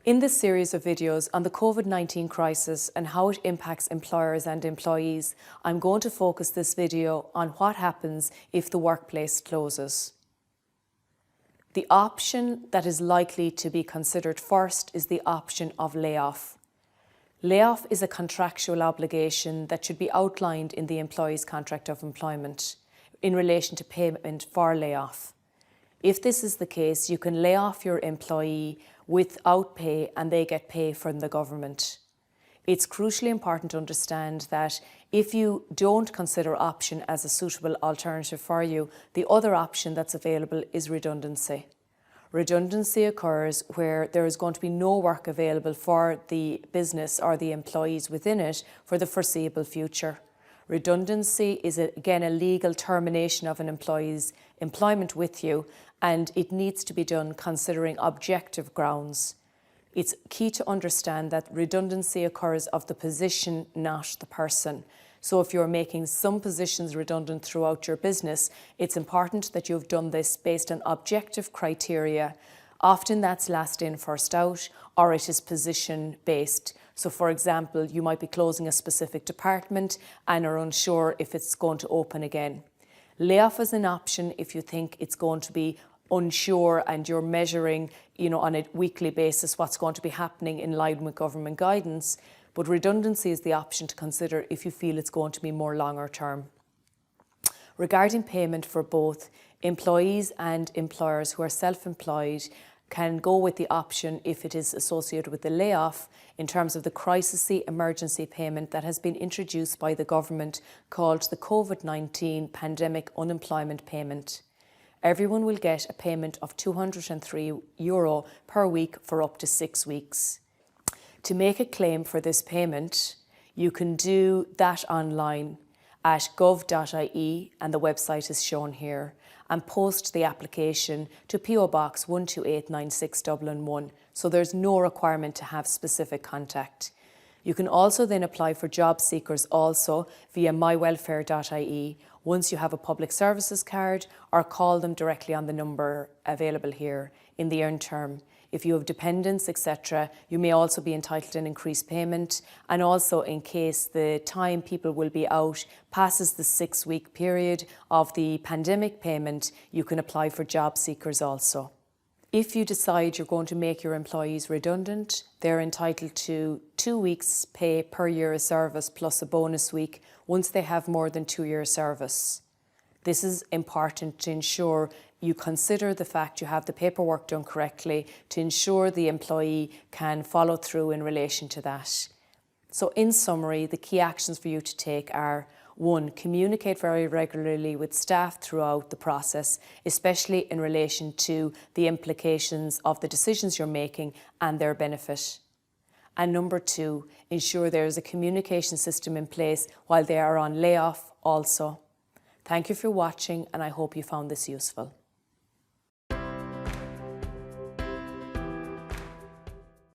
In this series of videos on the COVID-19 crisis and how it impacts employers and employees, I'm going to focus this video on what happens if the workplace closes. The option that is likely to be considered first is the option of layoff. Layoff is a contractual obligation that should be outlined in the employee's contract of employment in relation to payment for layoff. If this is the case, you can lay off your employee without pay and they get pay from the government. It's crucially important to understand that if you don't consider option as a suitable alternative for you, the other option that's available is redundancy. Redundancy occurs where there is going to be no work available for the business or the employees within it for the foreseeable future. Redundancy is, again, a legal termination of an employee's employment with you, and it needs to be done considering objective grounds. It's key to understand that redundancy occurs of the position, not the person. So if you're making some positions redundant throughout your business, it's important that you've done this based on objective criteria. Often that's last in, first out, or it is position based. So for example, you might be closing a specific department and are unsure if it's going to open again. Layoff is an option if you think it's going to be unsure and you're measuring, on a weekly basis what's going to be happening in line with government guidance. But redundancy is the option to consider if you feel it's going to be more longer term. Regarding payment for both employees and employers who are self-employed, can go with the option if it is associated with the layoff in terms of the crisis emergency payment that has been introduced by the government called the COVID-19 Pandemic Unemployment Payment. Everyone will get a payment of €203 per week for up to 6 weeks. To make a claim for this payment, you can do that online at gov.ie, and the website is shown here, and post the application to PO Box 12896 Dublin 1, so there's no requirement to have specific contact. You can also then apply for job seekers also via mywelfare.ie once you have a public services card, or call them directly on the number available here. In the interim, if you have dependents, etc., you may also be entitled to an increased payment, and also in case the time people will be out passes the 6-week period of the pandemic payment, you can apply for job seekers also. If you decide you're going to make your employees redundant, they're entitled to 2 weeks' pay per year of service plus a bonus week once they have more than 2 years' service. This is important to ensure you consider the fact you have the paperwork done correctly to ensure the employee can follow through in relation to that. So in summary, the key actions for you to take are: 1, communicate very regularly with staff throughout the process, especially in relation to the implications of the decisions you're making and their benefit. And number 2, ensure there is a communication system in place while they are on layoff also. Thank you for watching, and I hope you found this useful.